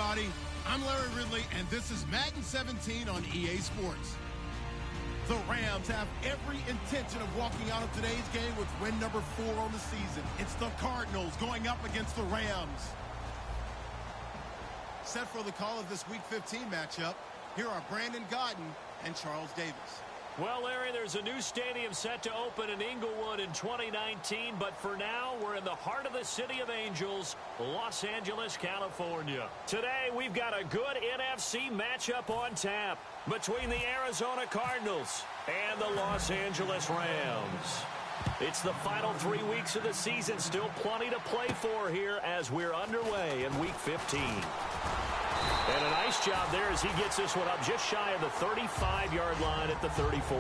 everybody. I'm Larry Ridley, and this is Madden 17 on EA Sports. The Rams have every intention of walking out of today's game with win number 4 on the season. It's the Cardinals going up against the Rams. Set for the call of this Week 15 matchup, here are Brandon Gaudin and Charles Davis. Well, Larry, there's a new stadium set to open in Inglewood in 2019, but for now, we're in the heart of the City of Angels, Los Angeles, California. Today, we've got a good NFC matchup on tap between the Arizona Cardinals and the Los Angeles Rams. It's the final 3 weeks of the season, still plenty to play for here as we're underway in Week 15. And a nice job there as he gets this one up just shy of the 35-yard line at the 34.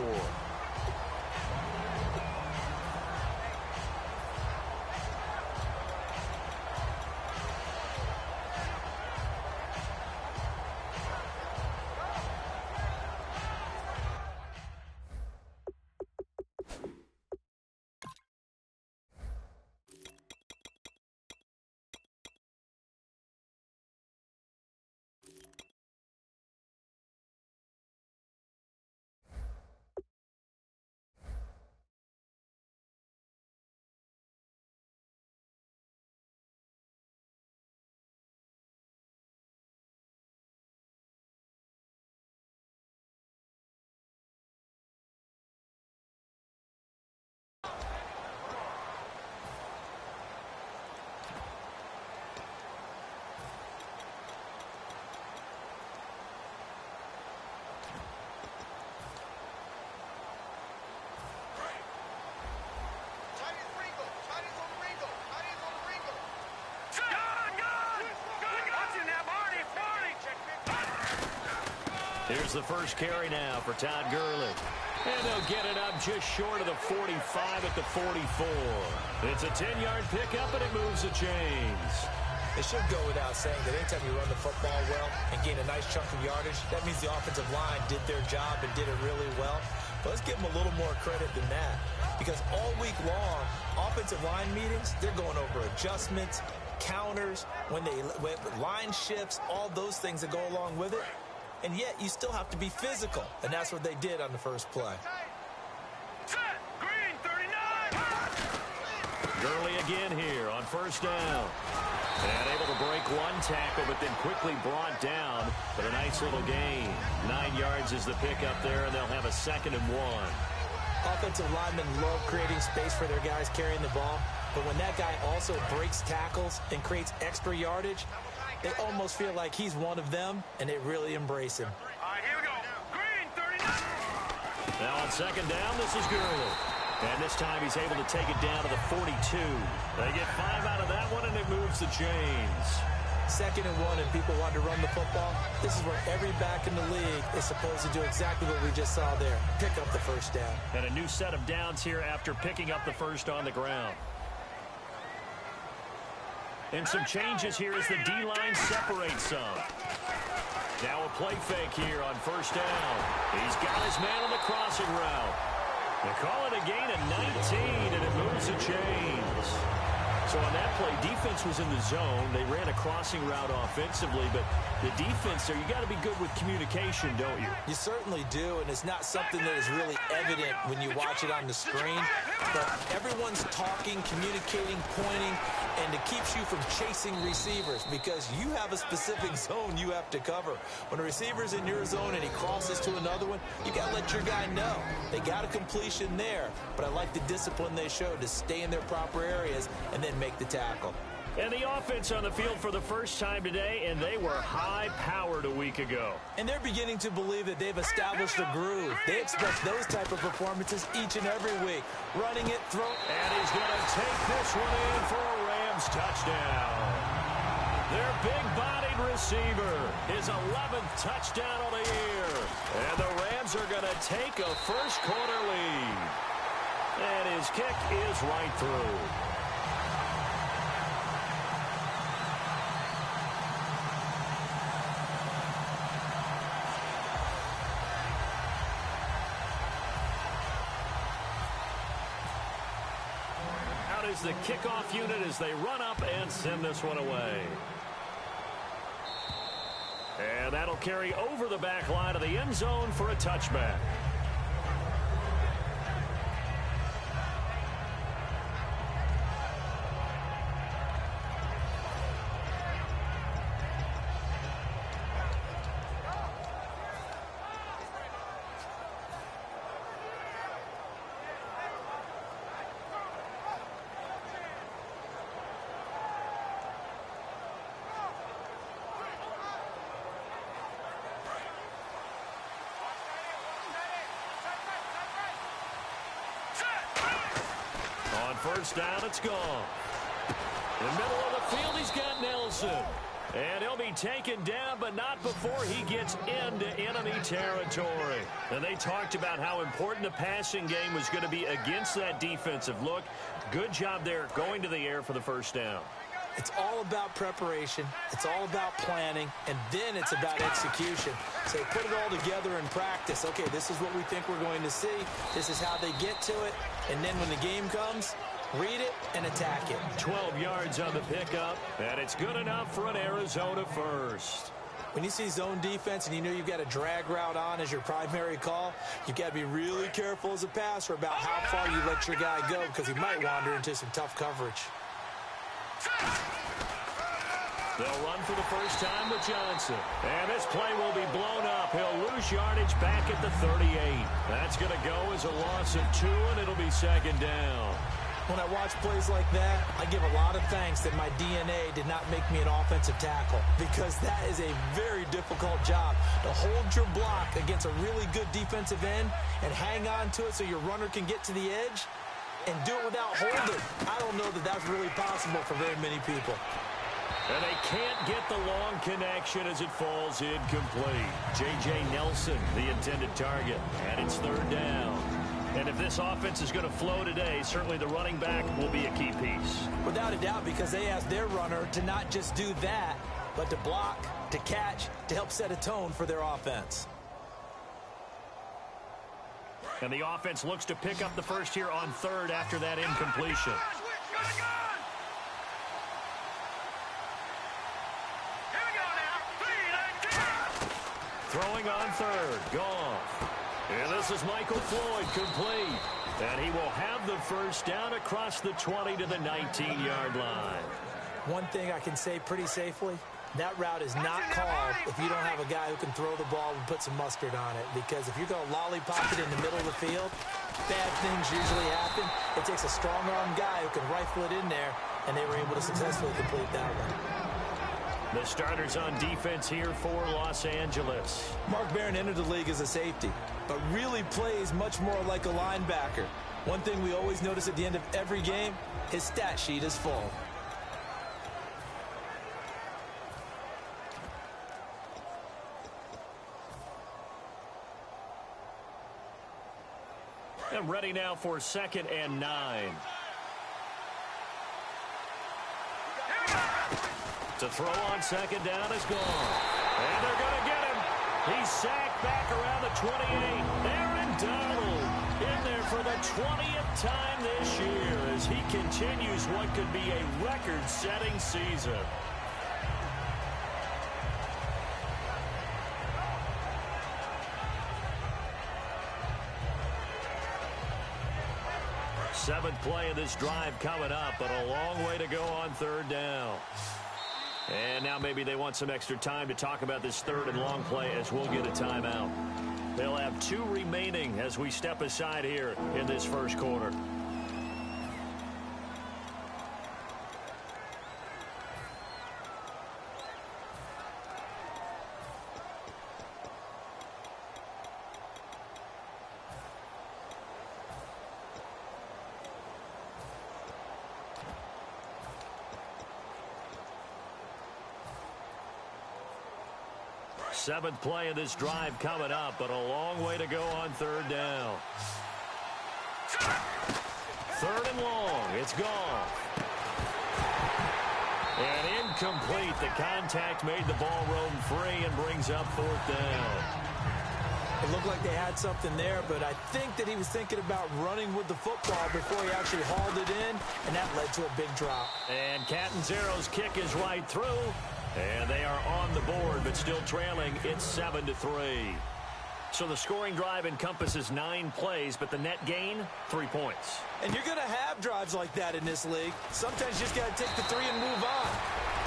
Here's the first carry now for Todd Gurley. And they'll get it up just short of the 45 at the 44. It's a 10-yard pickup, and it moves the chains. It should go without saying that anytime you run the football well and gain a nice chunk of yardage, that means the offensive line did their job and did it really well. But let's give them a little more credit than that. Because all week long, offensive line meetings, they're going over adjustments, counters, when line shifts, all those things that go along with it. And yet, you still have to be physical. And that's what they did on the first play. Set! Green, 39! Gurley again here on first down. And able to break one tackle, but then quickly brought down. But a nice little gain. 9 yards is the pickup there, and they'll have a 2nd and 1. Offensive linemen love creating space for their guys carrying the ball. But when that guy also breaks tackles and creates extra yardage, they almost feel like he's one of them, and they really embrace him. All right, here we go. Green, 39. Now on 2nd down, this is Gurley. And this time he's able to take it down to the 42. They get 5 out of that one, and it moves the chains. 2nd and 1, and people want to run the football. This is where every back in the league is supposed to do exactly what we just saw there. Pick up the first down. And a new set of downs here after picking up the first on the ground. And some changes here as the D-line separates some. Now a play fake here on first down. He's got his man on the crossing route. They call it a gain of 19, and it moves the chains. So on that play, defense was in the zone. They ran a crossing route offensively, but the defense there, you got to be good with communication, don't you? You certainly do, and it's not something that is really evident when you watch it on the screen. But everyone's talking, communicating, pointing, and it keeps you from chasing receivers because you have a specific zone you have to cover. When a receiver's in your zone and he crosses to another one, you got to let your guy know. They got a completion there, but I like the discipline they showed to stay in their proper areas and then make the tackle. And the offense on the field for the first time today, and they were high-powered a week ago. And they're beginning to believe that they've established a groove. They expect those type of performances each and every week. Running it, throw. And he's going to take this one in for a Rams touchdown. Their big-bodied receiver, his 11th touchdown of the year. And the Rams are going to take a first-quarter lead. And his kick is right through. Is the kickoff unit as they run up and send this one away. And that'll carry over the back line of the end zone for a touchback. On first down, it's gone. In the middle of the field, he's got Nelson. And he'll be taken down, but not before he gets into enemy territory. And they talked about how important the passing game was going to be against that defensive look. Good job there going to the air for the first down. It's all about preparation. It's all about planning. And then it's about execution. So put it all together in practice. Okay, this is what we think we're going to see. This is how they get to it. And then when the game comes, read it and attack it. 12 yards on the pickup, and it's good enough for an Arizona first. When you see zone defense and you know you've got a drag route on as your primary call, you've got to be really careful as a passer about how far you let your guy go because he might wander into some tough coverage. They'll run for the first time with Johnson. And this play will be blown up. He'll lose yardage back at the 38. That's going to go as a loss of 2, and it'll be second down. When I watch plays like that, I give a lot of thanks that my DNA did not make me an offensive tackle because that is a very difficult job to hold your block against a really good defensive end and hang on to it so your runner can get to the edge and do it without holding. I don't know that that's really possible for very many people. And they can't get the long connection as it falls incomplete. J.J. Nelson, the intended target, and it's third down. And if this offense is going to flow today, certainly the running back will be a key piece. Without a doubt, because they asked their runner to not just do that, but to block, to catch, to help set a tone for their offense. And the offense looks to pick up the first here on third after that incompletion. Throwing on third, Goff. And this is Michael Floyd, complete. And he will have the first down across the 20 to the 19-yard line. One thing I can say pretty safely, that route is not called if you don't have a guy who can throw the ball and put some mustard on it. Because if you're going to lollipop it in the middle of the field, bad things usually happen. It takes a strong-arm guy who can rifle it in there, and they were able to successfully complete that one. The starters on defense here for Los Angeles. Mark Barron entered the league as a safety, but really plays much more like a linebacker. One thing we always notice at the end of every game, his stat sheet is full. And ready now for 2nd and 9. To throw on 2nd down is gone. And they're going to get him. He's sacked back around the 28. Aaron Donald in there for the 20th time this year as he continues what could be a record-setting season. Seventh play of this drive coming up, but a long way to go on third down. And now maybe they want some extra time to talk about this third and long play as we'll get a timeout. They'll have 2 remaining as we step aside here in this first quarter. Seventh play of this drive coming up, but a long way to go on third down. Third and long. It's gone. And incomplete. The contact made the ball roam free and brings up 4th down. It looked like they had something there, but I think that he was thinking about running with the football before he actually hauled it in, and that led to a big drop. And Catanzaro's kick is right through. And they are on the board, but still trailing. It's 7-3. So the scoring drive encompasses 9 plays, but the net gain, 3 points. And you're going to have drives like that in this league. Sometimes you just got to take the 3 and move on.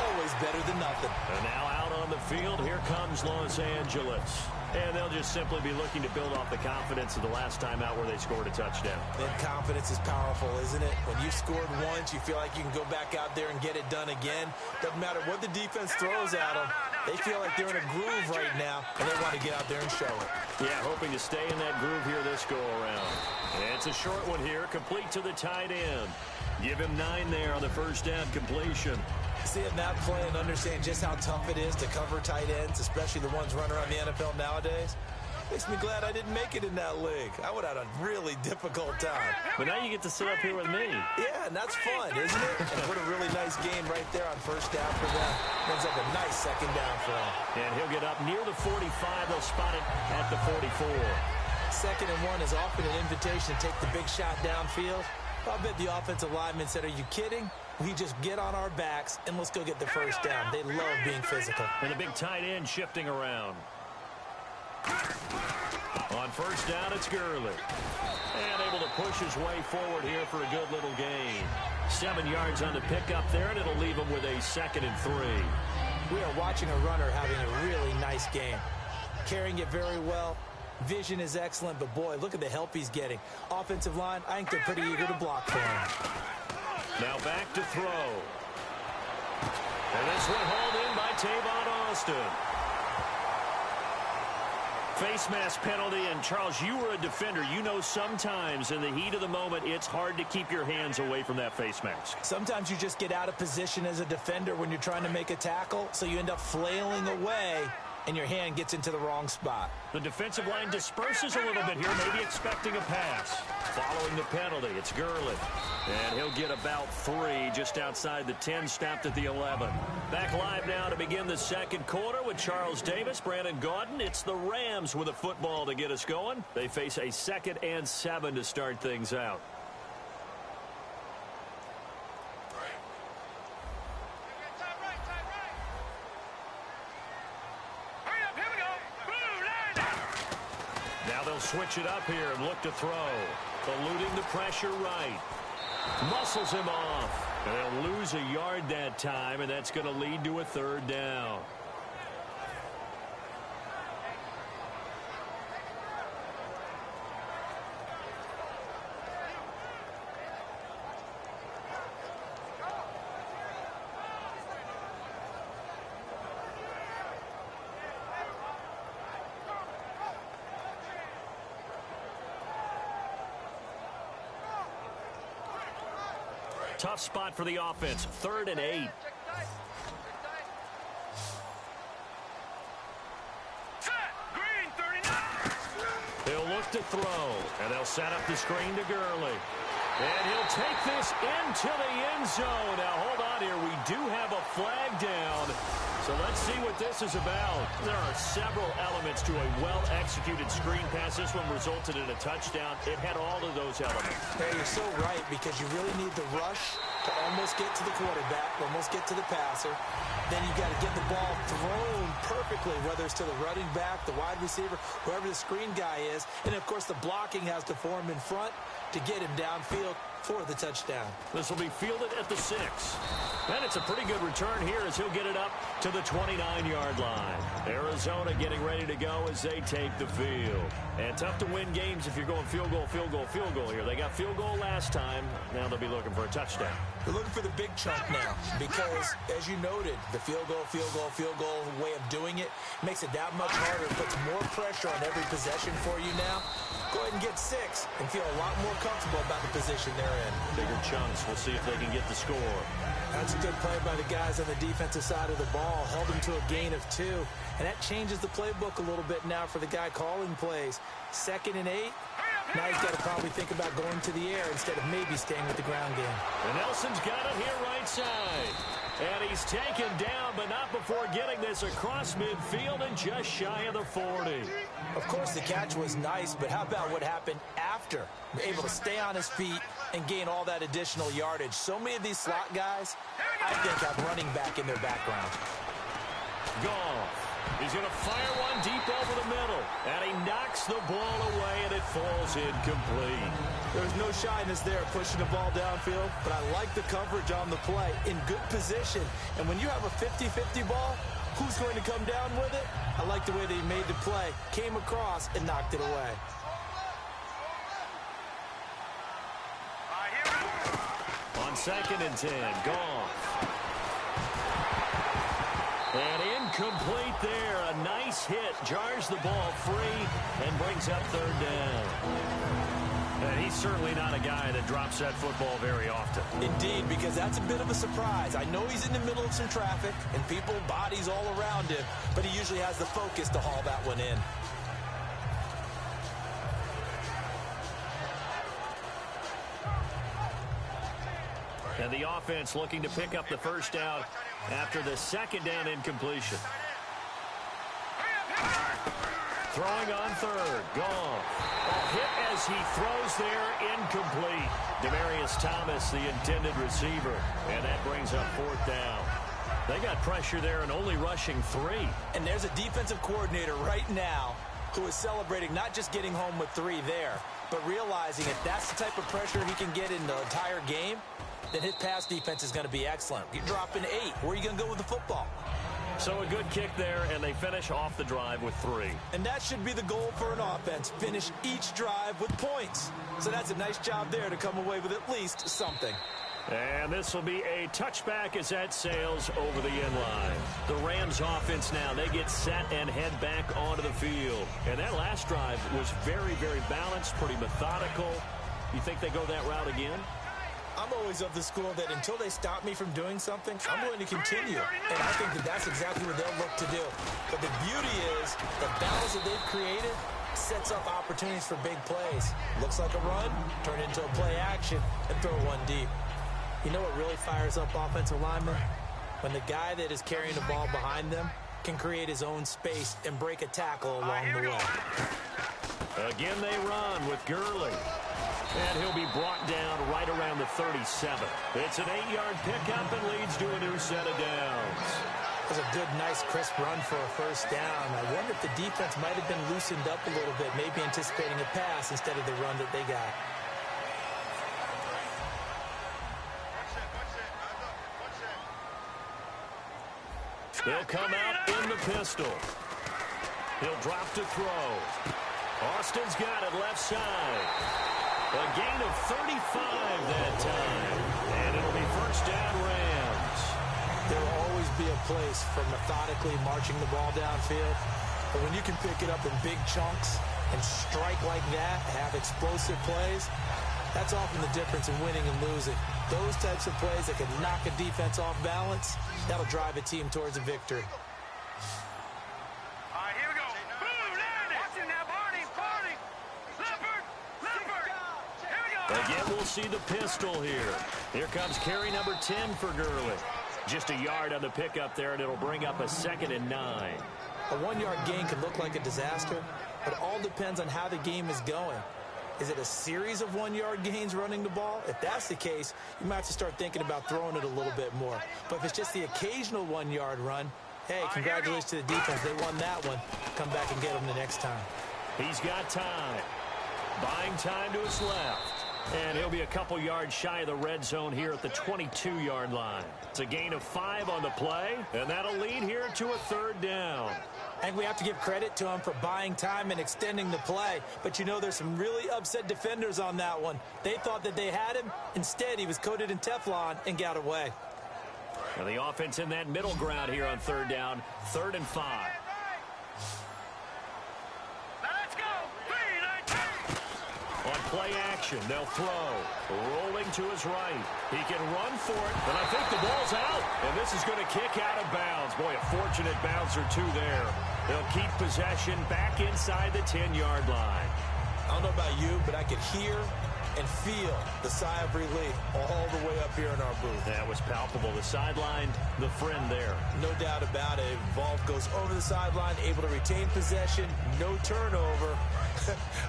Always better than nothing. And now out on the field, here comes Los Angeles. And they'll just simply be looking to build off the confidence of the last time out where they scored a touchdown. And confidence is powerful, isn't it? When you've scored once, you feel like you can go back out there and get it done again. Doesn't matter what the defense throws at them. They feel like they're in a groove right now, and they want to get out there and show it. Yeah, hoping to stay in that groove here this go-around. And it's a short one here, complete to the tight end. Give him 9 there on the first down completion. Seeing that play and understand just how tough it is to cover tight ends, especially the ones running around the NFL nowadays, makes me glad I didn't make it in that league. I would have had a really difficult time. But now you get to sit up here with me. Yeah, and that's fun, isn't it? And what a really nice game right there on first down for them. Ends up a nice second down for them. And he'll get up near the 45. They'll spot it at the 44. 2nd and 1 is often an invitation to take the big shot downfield. I bet the offensive lineman said, are you kidding? We just get on our backs and let's go get the first down. They love being physical. And the big tight end shifting around. On first down, it's Gurley. And able to push his way forward here for a good little gain. 7 yards on the pickup there, and it'll leave him with a 2nd and 3. We are watching a runner having a really nice game. Carrying it very well. Vision is excellent, but boy, look at the help he's getting. Offensive line, I think they're pretty eager to block for him. Now back to throw. And this one hauled in by Tavon Austin. Face mask penalty, and Charles, you were a defender. You know sometimes in the heat of the moment, it's hard to keep your hands away from that face mask. Sometimes you just get out of position as a defender when you're trying to make a tackle, so you end up flailing away, and your hand gets into the wrong spot. The defensive line disperses a little bit here, maybe expecting a pass. Following the penalty, it's Gurley. And he'll get about 3 just outside the 10, stopped at the 11. Back live now to begin the second quarter with Charles Davis, Brandon Gaudin. It's the Rams with a football to get us going. They face a 2nd and 7 to start things out. Now they'll switch it up here and look to throw. Eluding the pressure right. Muscles him off. And they'll lose a yard that time, and that's going to lead to a 3rd down. Tough spot for the offense. 3rd and 8. They'll look to throw, and they'll set up the screen to Gurley. And he'll take this into the end zone. Now, hold on here. We do have a flag down. So let's see what this is about. There are several elements to a well-executed screen pass. This one resulted in a touchdown. It had all of those elements. Hey, you're so right, because you really need the rush to almost get to the quarterback, almost get to the passer. Then you got to get the ball thrown perfectly, whether it's to the running back, the wide receiver, whoever the screen guy is. And, of course, the blocking has to form in front to get him downfield for the touchdown. This will be fielded at the 6. And it's a pretty good return here as he'll get it up to the 29-yard line. Arizona getting ready to go as they take the field. And tough to win games if you're going field goal, field goal, field goal here. They got field goal last time. Now they'll be looking for a touchdown. They're looking for the big chunk now because, as you noted, the field goal way of doing it makes it that much harder. It puts more pressure on every possession for you now. Go ahead and get 6 and feel a lot more comfortable about the position they're in. Bigger chunks. We'll see if they can get the score. That's a good play by the guys on the defensive side of the ball. Held them to a gain of 2. And that changes the playbook a little bit now for the guy calling plays. 2nd and 8. Now he's got to probably think about going to the air instead of maybe staying with the ground game. And Nelson's got it here right side. And he's taken down, but not before getting this across midfield and just shy of the 40. Of course, the catch was nice, but how about what happened after? Able to stay on his feet and gain all that additional yardage. So many of these slot guys, I think, have running back in their background. Goff. He's going to fire one deep over the middle. And he knocks the ball away, and it falls incomplete. There's no shyness there pushing the ball downfield, but I like the coverage on the play. In good position. And when you have a 50-50 ball, who's going to come down with it? I like the way they made the play, came across, and knocked it away. On 2nd and 10, Goff. And incomplete there. A nice hit. Jars the ball free and brings up 3rd down. And he's certainly not a guy that drops that football very often. Indeed, because that's a bit of a surprise. I know he's in the middle of some traffic and people, bodies all around him, but he usually has the focus to haul that one in. And the offense looking to pick up the 1st down after the 2nd down incompletion. Throwing on 3rd. Goff. A hit as he throws there, incomplete. Demaryius Thomas, the intended receiver. And that brings up 4th down. They got pressure there and only rushing 3. And there's a defensive coordinator right now who is celebrating not just getting home with 3 there, but realizing if that's the type of pressure he can get in the entire game, then his pass defense is going to be excellent. You're dropping 8. Where are you going to go with the football? So a good kick there, and they finish off the drive with 3. And that should be the goal for an offense. Finish each drive with points. So that's a nice job there to come away with at least something. And this will be a touchback as that sails over the end line. The Rams offense now, they get set and head back onto the field. And that last drive was very, very balanced, pretty methodical. You think they go that route again? I'm always of the school that until they stop me from doing something, I'm going to continue. And I think that that's exactly what they'll look to do. But the beauty is the balance that they've created sets up opportunities for big plays. Looks like a run, turn it into a play action, and throw one deep. You know what really fires up offensive linemen? When the guy that is carrying the ball behind them can create his own space and break a tackle along the way. Again, they run with Gurley. And he'll be brought down right around the 37. It's an 8-yard pickup and leads to a new set of downs. That was a good, nice, crisp run for a 1st down. I wonder if the defense might have been loosened up a little bit, maybe anticipating a pass instead of the run that they got. They'll come out in the pistol. He'll drop to throw. Austin's got it left side. A gain of 35 that time. And it'll be 1st down Rams. There will always be a place for methodically marching the ball downfield. But when you can pick it up in big chunks and strike like that, have explosive plays, that's often the difference in winning and losing. Those types of plays that can knock a defense off balance, that'll drive a team towards a victory. All right, here we go. Boom, landed. Watch him now, Barney. Leopard. Here we go. Again, we'll see the pistol here. Here comes carry number 10 for Gurley. Just a yard on the pickup there, and it'll bring up a 2nd and 9. A 1-yard gain can look like a disaster, but it all depends on how the game is going. Is it a series of 1-yard gains running the ball? If that's the case, you might have to start thinking about throwing it a little bit more. But if it's just the occasional 1-yard run, hey, congratulations to the defense. They won that one. Come back and get them the next time. He's got time. Buying time to his left. And he'll be a couple yards shy of the red zone here at the 22-yard line. It's a gain of 5 on the play, and that'll lead here to a 3rd down. I think we have to give credit to him for buying time and extending the play. But, you know, there's some really upset defenders on that one. They thought that they had him. Instead, he was coated in Teflon and got away. And the offense in that middle ground here on 3rd down, 3rd and 5. Let's go. 3-19. On play action, they'll throw. Rolling to his right. He can run for it, and I think the ball's out. And this is going to kick out of bounds. Boy, a fortunate bounce or two there. They'll keep possession back inside the 10-yard line. I don't know about you, but I could hear and feel the sigh of relief all the way up here in our booth. That was palpable. The sideline, the friend there. No doubt about it. Ball goes over the sideline, able to retain possession, no turnover.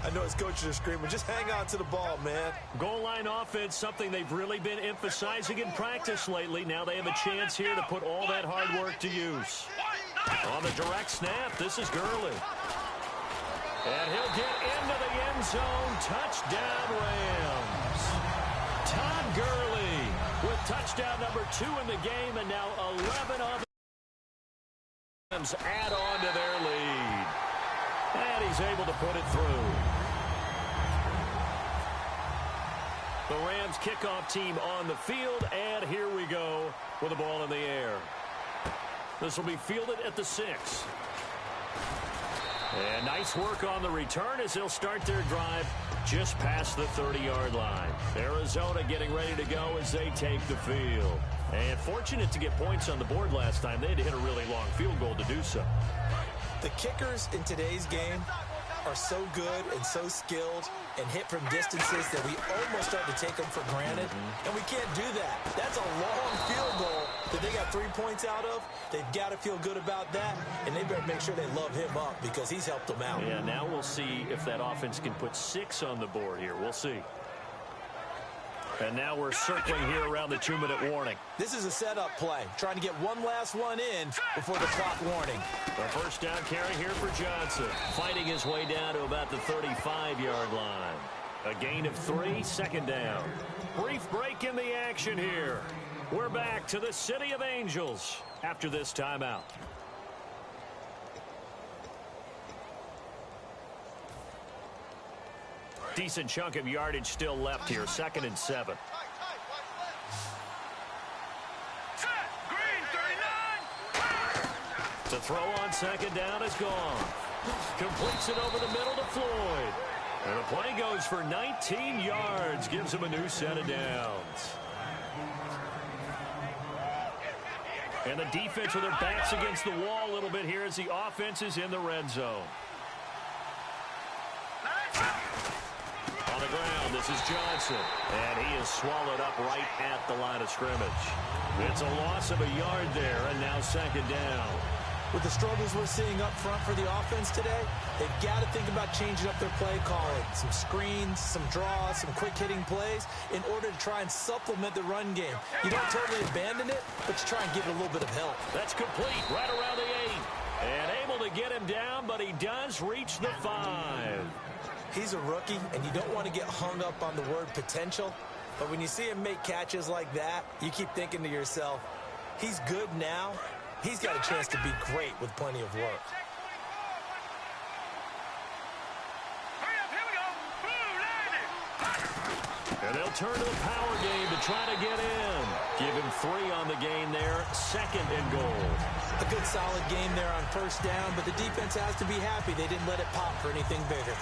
I know his coaches are screaming, just hang on to the ball, man. Goal line offense, something they've really been emphasizing in practice lately. Now they have a chance here to put all that hard work to use. On the direct snap, this is Gurley. And he'll get into the end zone. Touchdown, Rams. Todd Gurley with touchdown number 2 in the game, and now 11 on the Rams add on to their lead. And he's able to put it through. The Rams kickoff team on the field, and here we go with the ball in the air. This will be fielded at the 6. And nice work on the return as they'll start their drive just past the 30-yard line. Arizona getting ready to go as they take the field. And fortunate to get points on the board last time. They had to hit a really long field goal to do so. The kickers in today's game are so good and so skilled and hit from distances that we almost start to take them for granted. And we can't do that. That's a long field goal that they got 3 points out of. They've got to feel good about that, and they better make sure they love him up because he's helped them out. Yeah, now we'll see if that offense can put 6 on the board here. We'll see. And now we're circling here around the 2-minute warning. This is a setup play, trying to get one last one in before the clock warning. The first down carry here for Johnson, fighting his way down to about the 35-yard line. A gain of 3, second down. Brief break in the action here. We're back to the City of Angels after this timeout. Decent chunk of yardage still left here, 2nd and 7. The throw on 2nd down is gone. Completes it over the middle to Floyd. And the play goes for 19 yards, gives him a new set of downs. And the defense with their backs against the wall a little bit here as the offense is in the red zone. On the ground, this is Johnson. And he is swallowed up right at the line of scrimmage. It's a loss of a yard there, and now 2nd down. With the struggles we're seeing up front for the offense today, they've got to think about changing up their play calling. Some screens, some draws, some quick-hitting plays in order to try and supplement the run game. You don't totally abandon it, but you try and give it a little bit of help. That's complete right around the 8. And able to get him down, but he does reach the 5. He's a rookie, and you don't want to get hung up on the word potential. But when you see him make catches like that, you keep thinking to yourself, he's good now. He's got a chance to be great with plenty of work. And they'll turn to the power game to try to get in. Give him 3 on the gain there, 2nd and goal. A good solid game there on 1st down, but the defense has to be happy they didn't let it pop for anything bigger.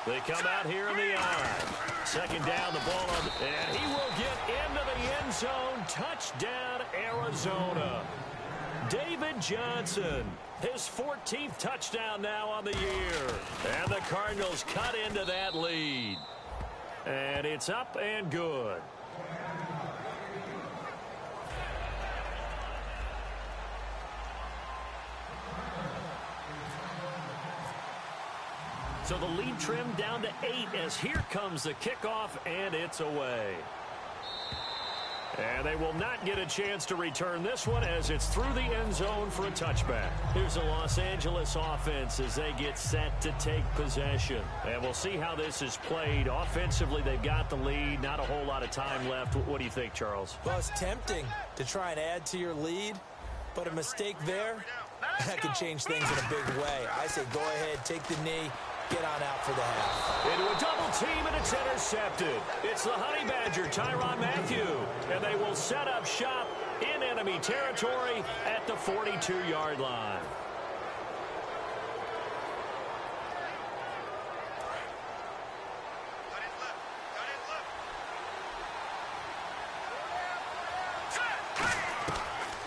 They come out here in the eye. 2nd down, the ball on, and he will get into the end zone. Touchdown, Arizona. David Johnson, his 14th touchdown now on the year. And the Cardinals cut into that lead. And it's up and good. So the lead trimmed down to 8 as here comes the kickoff, and it's away. And they will not get a chance to return this one as it's through the end zone for a touchback. Here's the Los Angeles offense as they get set to take possession. And we'll see how this is played. Offensively, they've got the lead. Not a whole lot of time left. What do you think, Charles? Well, it's tempting to try and add to your lead, but a mistake there, that could change things in a big way. I say go ahead, take the knee. Get on out for the half. Into a double team, and it's intercepted. It's the Honey Badger, Tyrann Mathieu. And they will set up shop in enemy territory at the 42-yard line.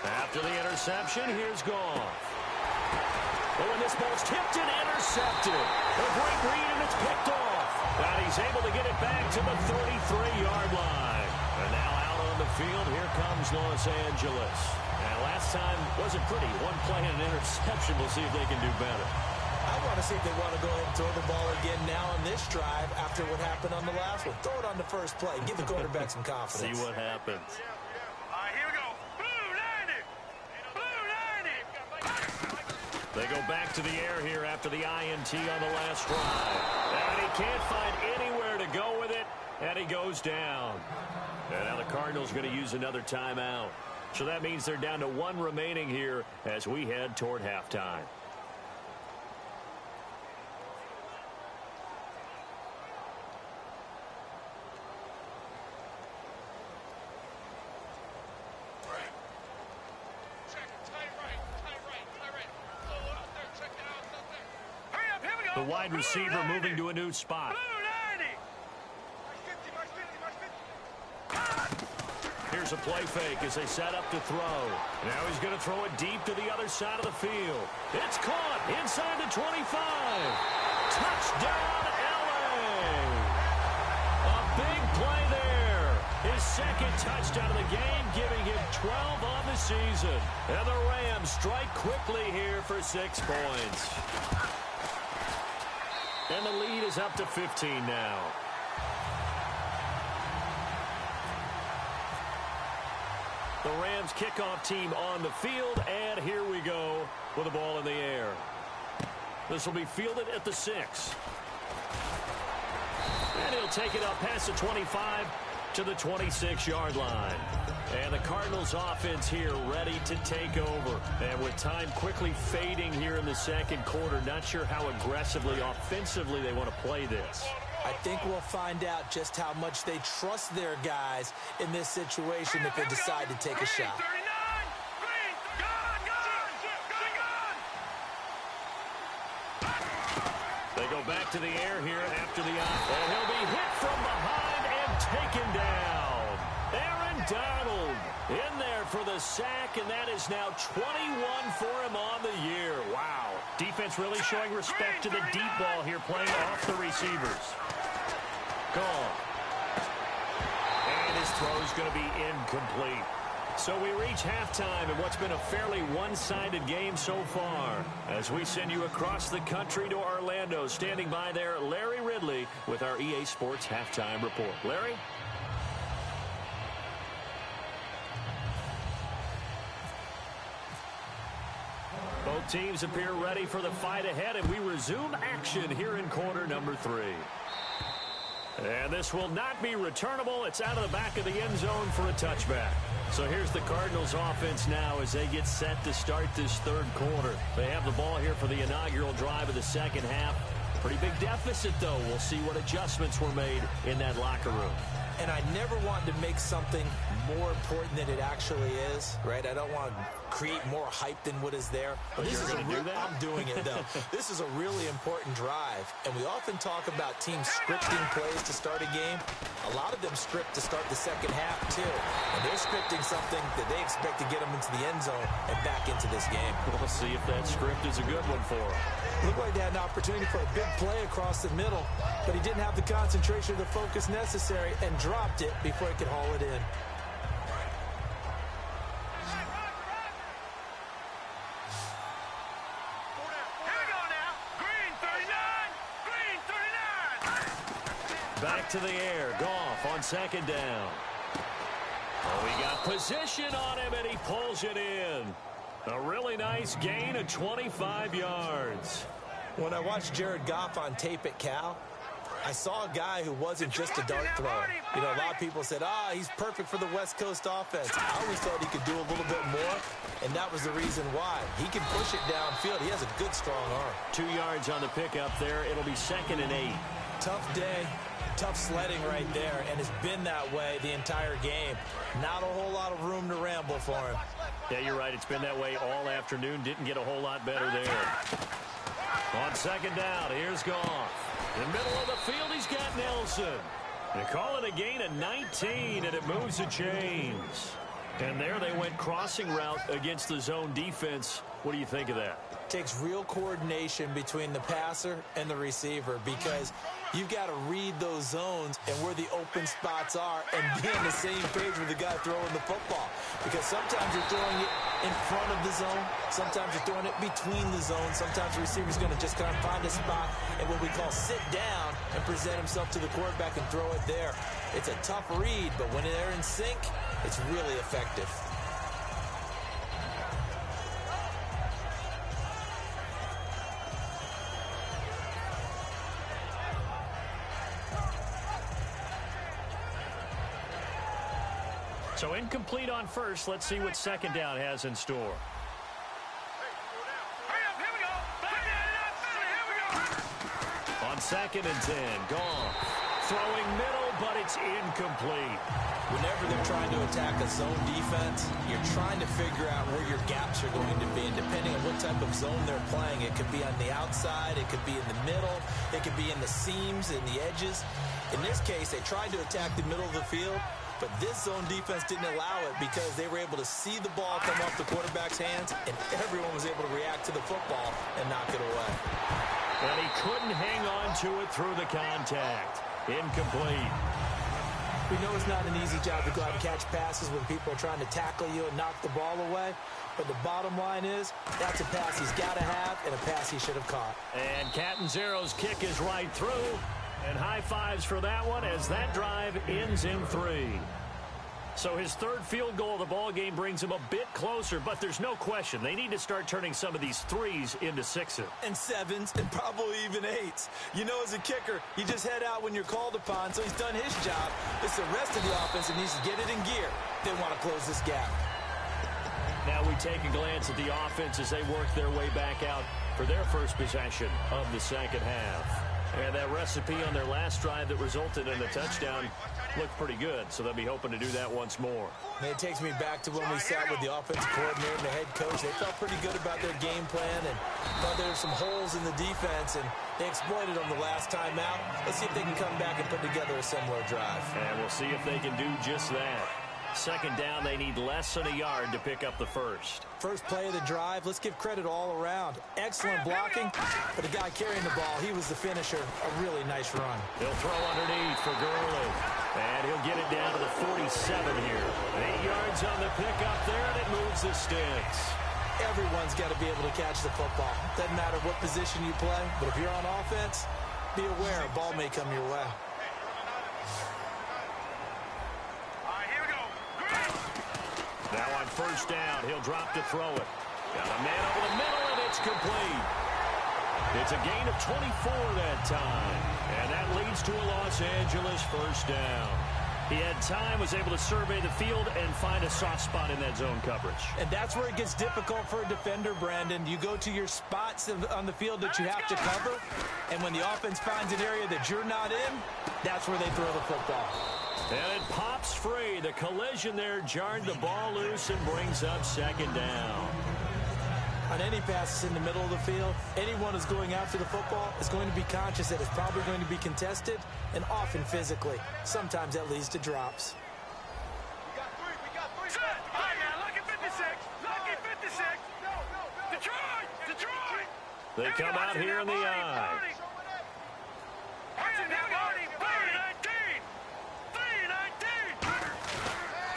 After the interception, here's Goff. Oh, and this ball's tipped and intercepted. A great read, and it's picked off. And he's able to get it back to the 33-yard line. And now out on the field, here comes Los Angeles. And last time wasn't pretty. One play and an interception. We'll see if they can do better. I want to see if they want to go ahead and throw the ball again now on this drive after what happened on the last one. Throw it on the first play. Give the quarterback some confidence. See what happens. All right, here we go. Blue 90. They go back to the air here after the INT on the last drive. And he can't find anywhere to go with it, and he goes down. And now the Cardinals going to use another timeout. So that means they're down to one remaining here as we head toward halftime. The wide receiver moving to a new spot. Here's a play fake as they set up to throw. Now he's going to throw it deep to the other side of the field. It's caught inside the 25. Touchdown, LA. A big play there. His second touchdown of the game, giving him 12 on the season. And the Rams strike quickly here for 6 points. And the lead is up to 15 now. The Rams kickoff team on the field, and here we go with the ball in the air. This will be fielded at the 6. And he'll take it up past the 25 to the 26-yard line. And the Cardinals offense here ready to take over. And with time quickly fading here in the second quarter, not sure how aggressively, offensively they want to play this. I think we'll find out just how much they trust their guys in this situation if they decide to take a shot. They go back to the air here after the off. And he'll be hit from behind and taken down. Aaron Donald in there for the sack, and that is now 21 for him on the year. Wow. Defense really showing respect to the deep ball here, playing off the receivers. Gone. And his throw is going to be incomplete. So we reach halftime in what's been a fairly one-sided game so far. As we send you across the country to Orlando, standing by there, Larry Ridley with our EA Sports Halftime Report. Larry? Both teams appear ready for the fight ahead, and we resume action here in quarter number 3. And this will not be returnable. It's out of the back of the end zone for a touchback. So here's the Cardinals offense now as they get set to start this third quarter. They have the ball here for the inaugural drive of the second half. Pretty big deficit, though. We'll see what adjustments were made in that locker room. And I never want to make something more important than it actually is, right? I don't want to create more hype than what is there. But this is I'm doing it, though. This is a really important drive. And we often talk about teams scripting plays to start a game. A lot of them script to start the second half, too. And they're scripting something that they expect to get them into the end zone and back into this game. We'll see if that script is a good one for them. Looked like they had an opportunity for a big play across the middle, but he didn't have the concentration or the focus necessary and dropped it before he could haul it in. Back to the air. Goff on second down. Oh, he got position on him, and he pulls it in. A really nice gain of 25 yards. When I watched Jared Goff on tape at Cal, I saw a guy who wasn't just a dart thrower. You know, a lot of people said, he's perfect for the West Coast offense. I always thought he could do a little bit more, and that was the reason why. He can push it downfield. He has a good, strong arm. 2 yards on the pickup there. It'll be 2nd and 8. Tough day, tough sledding right there, and it's been that way the entire game. Not a whole lot of room to ramble for him. Yeah, you're right. It's been that way all afternoon. Didn't get a whole lot better there. On second down, here's Goff. In the middle of the field, he's got Nelson. They call it a gain of 19, and it moves the chains. And there they went crossing route against the zone defense. What do you think of that? Takes real coordination between the passer and the receiver because you've got to read those zones and where the open spots are and be on the same page with the guy throwing the football. Because sometimes you're throwing it in front of the zone. Sometimes you're throwing it between the zones. Sometimes the receiver's going to just kind of find a spot and what we call sit down and present himself to the quarterback and throw it there. It's a tough read, but when they're in sync, it's really effective. So incomplete on first. Let's see what second down has in store. On 2nd and 10, Goff throwing middle, but it's incomplete. Whenever they're trying to attack a zone defense, you're trying to figure out where your gaps are going to be. And depending on what type of zone they're playing, it could be on the outside, it could be in the middle, it could be in the seams and the edges. In this case, they tried to attack the middle of the field, but this zone defense didn't allow it because they were able to see the ball come off the quarterback's hands, and everyone was able to react to the football and knock it away. And he couldn't hang on to it through the contact. Incomplete. We know it's not an easy job to go out and catch passes when people are trying to tackle you and knock the ball away, but the bottom line is that's a pass he's got to have and a pass he should have caught. And Catanzaro's kick is right through. And high fives for that one as that drive ends in 3. So his third field goal of the ball game brings him a bit closer, but there's no question they need to start turning some of these 3s into 6s. And 7s and probably even 8s. You know, as a kicker, you just head out when you're called upon, so he's done his job. It's the rest of the offense that needs to get it in gear. They want to close this gap. Now we take a glance at the offense as they work their way back out for their first possession of the second half. And that recipe on their last drive that resulted in a touchdown looked pretty good, so they'll be hoping to do that once more. And it takes me back to when we sat with the offensive coordinator and the head coach. They felt pretty good about their game plan and thought there were some holes in the defense, and they exploited them the last time out. Let's see if they can come back and put together a similar drive. And we'll see if they can do just that. Second down, they need less than a yard to pick up the first. First play of the drive, let's give credit all around. Excellent blocking, but the guy carrying the ball, he was the finisher. A really nice run. He'll throw underneath for Gurley. And he'll get it down to the 47 here. 8 yards on the pickup there, and it moves the sticks. Everyone's got to be able to catch the football. Doesn't matter what position you play, but if you're on offense, be aware a ball may come your way. Now on first down, he'll drop to throw it. Got a man over the middle, and it's complete. It's a gain of 24 that time. And that leads to a Los Angeles first down. He had time, was able to survey the field and find a soft spot in that zone coverage. And that's where it gets difficult for a defender, Brandon. You go to your spots on the field that you have to cover, and when the offense finds an area that you're not in, that's where they throw the football. And it pops free. The collision there jarred the ball loose and brings up second down. On any passes in the middle of the field, anyone who's going after the football is going to be conscious that it's probably going to be contested and often physically. Sometimes that leads to drops. We got three. All right, now, lucky 56. Lucky 56. Detroit. They come out here in the eye.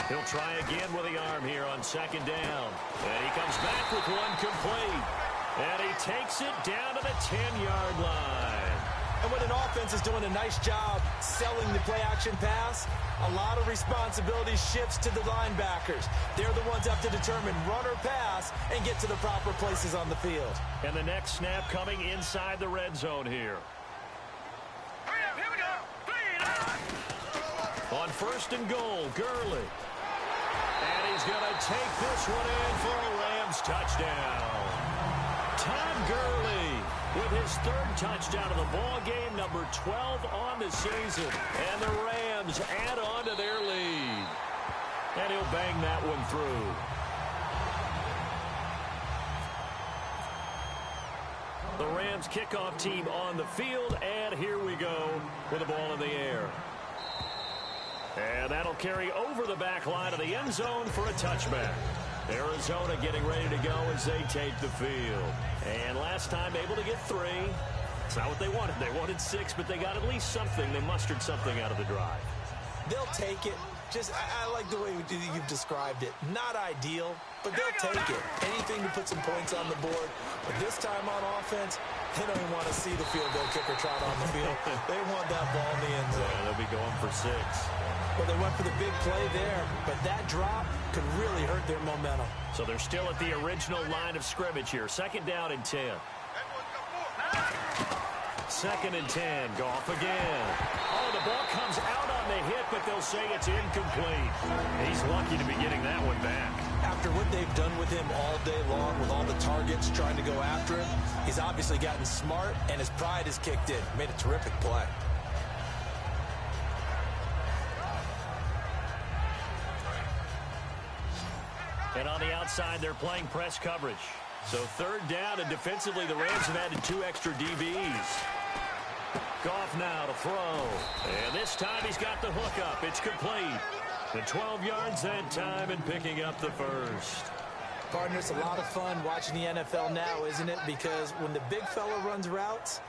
He'll try again with the arm here on second down. And he comes back with one complete. And he takes it down to the 10-yard line. And when an offense is doing a nice job selling the play-action pass, a lot of responsibility shifts to the linebackers. They're the ones that have to determine run or pass and get to the proper places on the field. And the next snap coming inside the red zone here. Here we go. On first and goal, Gurley. And he's going to take this one in for a Rams touchdown. Todd Gurley with his third touchdown of the ball game, number 12 on the season. And the Rams add on to their lead. And he'll bang that one through. The Rams kickoff team on the field, and here we go with the ball in the air. And that'll carry over the back line of the end zone for a touchback. Arizona getting ready to go as they take the field. And last time able to get 3. It's not what they wanted. They wanted 6, but they got at least something. They mustered something out of the drive. They'll take it. I like the way you've described it. Not ideal, but they'll take it. Anything to put some points on the board. But this time on offense, they don't even want to see the field goal kicker trot on the field. They want that ball in the end zone. Yeah, they'll be going for 6. Well, they went for the big play there, but that drop could really hurt their momentum. So they're still at the original line of scrimmage here. 2nd down and 10. 2nd and 10. Goff again. Oh, the ball comes out on the hit, but they'll say it's incomplete. He's lucky to be getting that one back. After what they've done with him all day long, with all the targets trying to go after him, he's obviously gotten smart, and his pride has kicked in. Made a terrific play. And on the outside, they're playing press coverage. So 3rd down, and defensively, the Rams have added 2 extra DBs. Goff now to throw. And this time he's got the hook up. It's complete. The 12 yards that time and picking up the first. Partner, it's a lot of fun watching the NFL now, isn't it? Because when the big fella runs routes,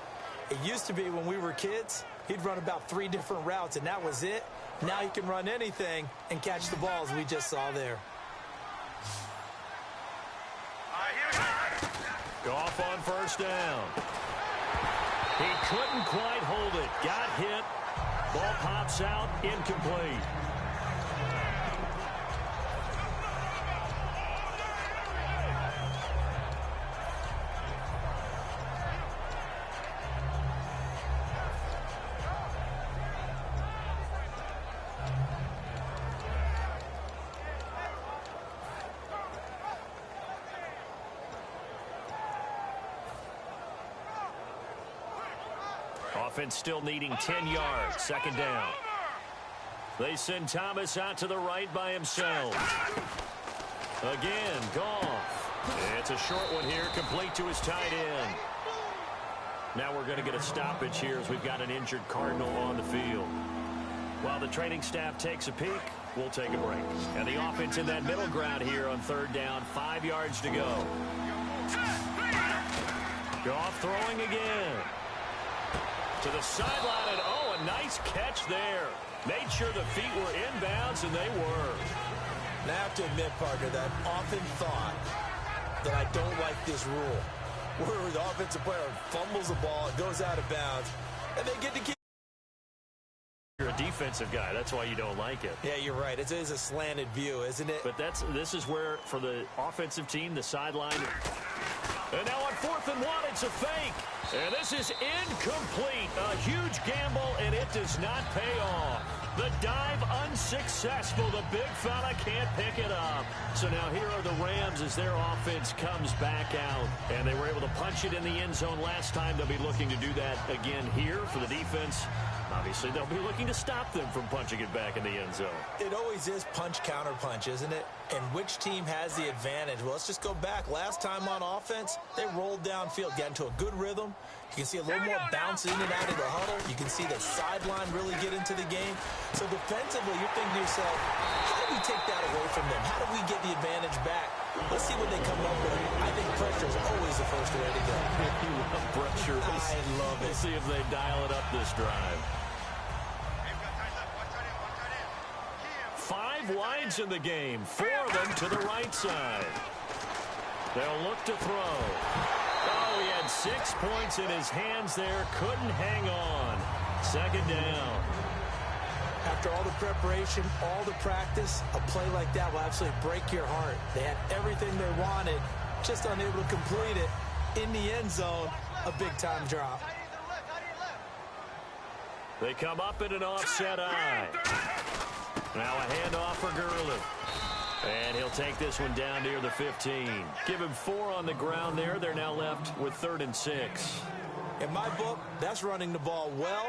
it used to be when we were kids, he'd run about 3 different routes, and that was it. Now he can run anything and catch the balls we just saw there. Goff on 1st down. He couldn't quite hold it. Got hit. Ball pops out. Incomplete. Offense still needing 10 yards. 2nd down. They send Thomas out to the right by himself. Again, Goff. It's a short one here, complete to his tight end. Now we're going to get a stoppage here as we've got an injured Cardinal on the field. While the training staff takes a peek, we'll take a break. And the offense in that middle ground here on 3rd down, 5 yards to go. Goff throwing again. To the sideline, and oh, a nice catch there. Made sure the feet were inbounds, and they were. Now, I have to admit, partner, that I've often thought that I don't like this rule, where the offensive player fumbles the ball, it goes out of bounds, and they get to keep. You're a defensive guy. That's why you don't like it. Yeah, you're right. It is a slanted view, isn't it? But this is where, for the offensive team, the sideline. And now on 4th and 1, it's a fake. And this is incomplete. A huge gamble, and it does not pay off. The dive unsuccessful. The big fella can't pick it up. So now here are the Rams as their offense comes back out. And they were able to punch it in the end zone last time. They'll be looking to do that again here for the defense. Obviously, they'll be looking to stop them from punching it back in the end zone. It always is punch-counter-punch, isn't it? And which team has the advantage? Well, let's just go back. Last time on offense, they rolled downfield, got into a good rhythm. You can see a little more bounce in and out of the huddle. You can see the sideline really get into the game. So defensively, you're thinking to yourself, how do we take that away from them? How do we get the advantage back? Let's see what they come up with. I think pressure is always the first way to go. You love pressure. I love it. We'll see if they dial it up this drive. 5 wides in the game, 4 of them to the right side. They'll look to throw. Oh, he had 6 points in his hands there. Couldn't hang on. 2nd down. After all the preparation, all the practice, a play like that will absolutely break your heart. They had everything they wanted, just unable to complete it. In the end zone, a big-time drop. They come up in an offset eye. Now a handoff for Gurley. And he'll take this one down near the 15. Give him 4 on the ground there. They're now left with 3rd and 6. In my book, that's running the ball well,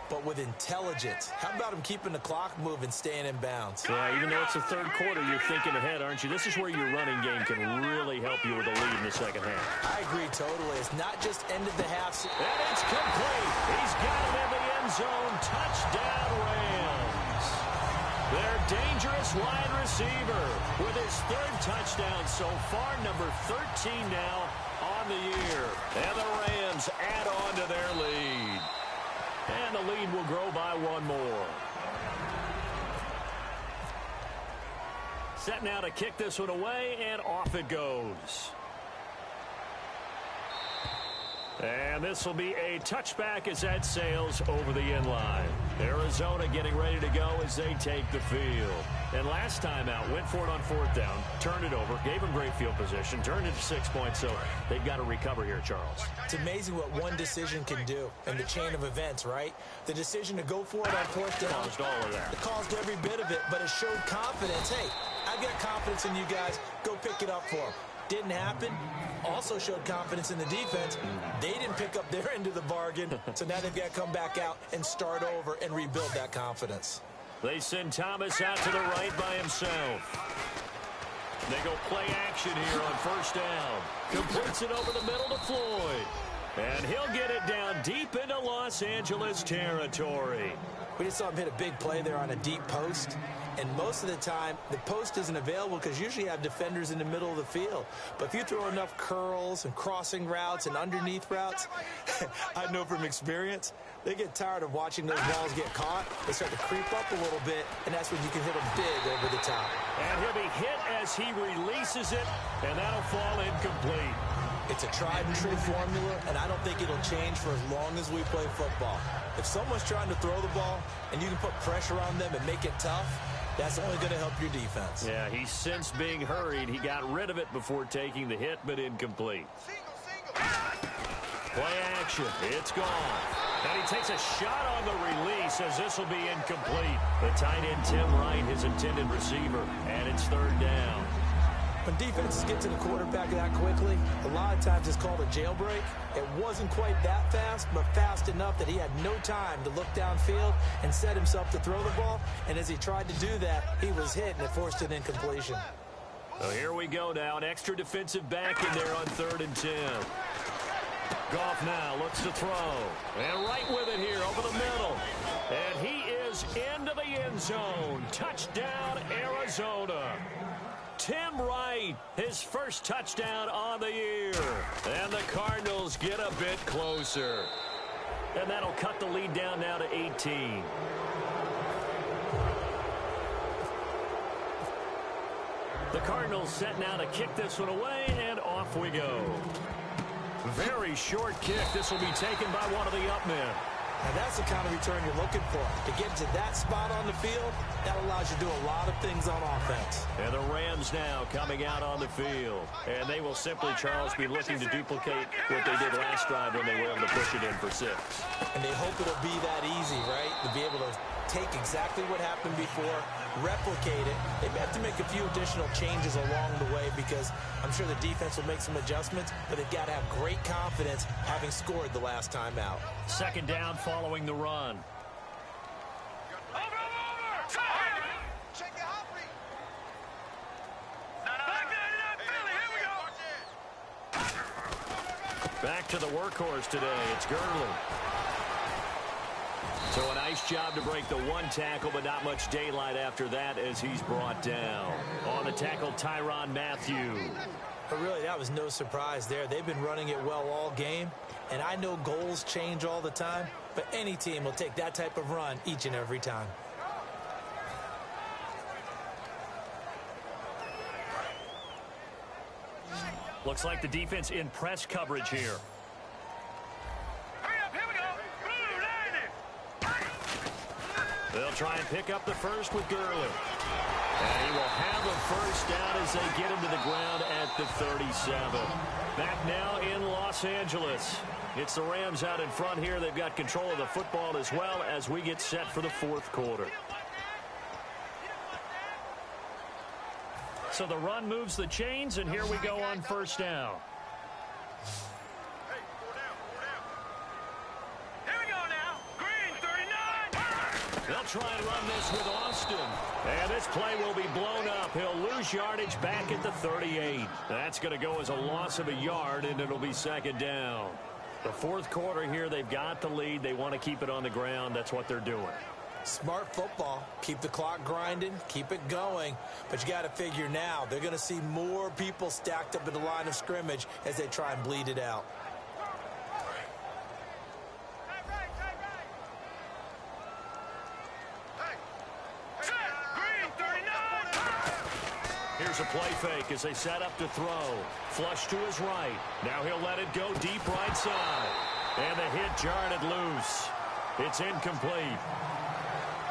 but with intelligence. How about him keeping the clock moving, staying in bounds? Yeah, even though it's the 3rd quarter, you're thinking ahead, aren't you? This is where your running game can really help you with a lead in the 2nd half. I agree totally. It's not just ended the half. And it's complete. He's got it in the end zone. Touchdown, Rams. Their dangerous wide receiver with his 3rd touchdown so far, number 13 now on the year. And the Rams add on to their lead. And the lead will grow by 1 more. set now to kick this one away, and off it goes. And this will be a touchback as that sails over the inline. Arizona getting ready to go as they take the field. And last time out, went for it on fourth down, turned it over, gave them great field position, turned it to 6 points, so they've got to recover here, Charles. It's amazing what one decision can do in the chain of events, right? The decision to go for it on fourth down. Caused all of that. It caused every bit of it, but it showed confidence. Hey, I've got confidence in you guys. Go pick it up for them. Didn't happen. Also showed confidence in the defense. They didn't pick up their end of the bargain, so now they've got to come back out and start over and rebuild that confidence. They send Thomas out to the right by himself. They go play action here on first down. Completes it over the middle to Floyd. And he'll get it down deep into Los Angeles territory. We just saw him hit a big play there on a deep post. And most of the time, the post isn't available because usually you have defenders in the middle of the field. But if you throw enough curls and crossing routes and underneath routes, I know from experience, they get tired of watching those balls get caught. They start to creep up a little bit, and that's when you can hit them big over the top. And he'll be hit as he releases it, and that'll fall incomplete. It's a tried-and-true formula, and I don't think it'll change for as long as we play football. If someone's trying to throw the ball, and you can put pressure on them and make it tough, that's only going to help your defense. Yeah, he sensed being hurried. He got rid of it before taking the hit, but incomplete. Play action. It's gone. And he takes a shot on the release as this will be incomplete. The tight end, Tim Wright, his intended receiver, and it's third down. When defenses get to the quarterback that quickly, a lot of times it's called a jailbreak. It wasn't quite that fast, but fast enough that he had no time to look downfield and set himself to throw the ball. And as he tried to do that, he was hit, and it forced an incompletion. So here we go now. An extra defensive back in there on 3rd and 10. Goff now looks to throw. And right with it here over the middle. And he is into the end zone. Touchdown, Arizona. Tim Wright, his first touchdown on the year. And the Cardinals get a bit closer. And that'll cut the lead down now to 18. The Cardinals set now to kick this one away, and off we go. Very short kick. This will be taken by one of the up men. And that's the kind of return you're looking for. To get to that spot on the field, that allows you to do a lot of things on offense. And the Rams now coming out on the field. And they will simply, Charles, be looking to duplicate what they did last drive when they were able to push it in for 6. And they hope it'll be that easy, right? To be able to take exactly what happened before, replicate it. They may have to make a few additional changes along the way because I'm sure the defense will make some adjustments, but they've got to have great confidence having scored the last time out. Second down following the run. Back to the workhorse today. It's Gurley. So a nice job to break the one tackle, but not much daylight after that as he's brought down. On the tackle, Tyrann Mathieu. But really, that was no surprise there. They've been running it well all game, and I know goals change all the time, but any team will take that type of run each and every time. Looks like the defense in press coverage here. They'll try and pick up the first with Gurley. And he will have a first down as they get him to the ground at the 37. Back now in Los Angeles. It's the Rams out in front here. They've got control of the football as well as we get set for the 4th quarter. So the run moves the chains, and here we go on first down. They'll try and run this with Austin. And this play will be blown up. He'll lose yardage back at the 38. That's going to go as a loss of a yard, and it'll be second down. The 4th quarter here, they've got the lead. They want to keep it on the ground. That's what they're doing. Smart football. Keep the clock grinding. Keep it going. But you got to figure now, they're going to see more people stacked up in the line of scrimmage as they try and bleed it out. Here's a play fake as they set up to throw. Flush to his right. Now he'll let it go deep right side. And the hit jarred it loose. It's incomplete.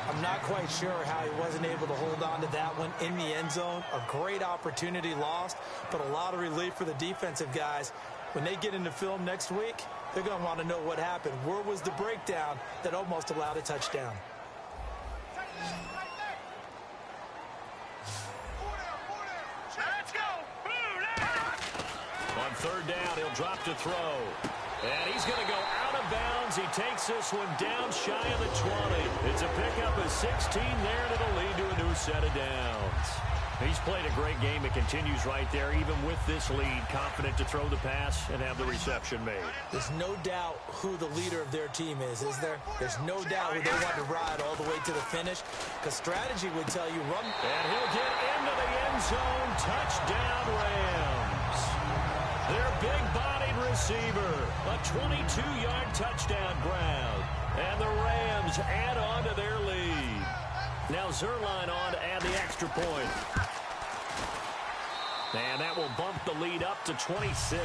I'm not quite sure how he wasn't able to hold on to that one in the end zone. A great opportunity lost, but a lot of relief for the defensive guys. When they get into film next week, they're going to want to know what happened. Where was the breakdown that almost allowed a touchdown? Let's go. On third down, he'll drop to throw. And he's going to go out of bounds. He takes this one down shy of the 20. It's a pickup of 16 there, and it'll lead to a new set of downs. He's played a great game. It continues right there, even with this lead, confident to throw the pass and have the reception made. There's no doubt who the leader of their team is there? There's no doubt who they want to ride all the way to the finish, because strategy would tell you run. And he'll get into the end zone. Touchdown, Rams. Their big-bodied receiver, a 22-yard touchdown grab. And the Rams add on to their lead. Now Zerline on to add the extra point. And that will bump the lead up to 26.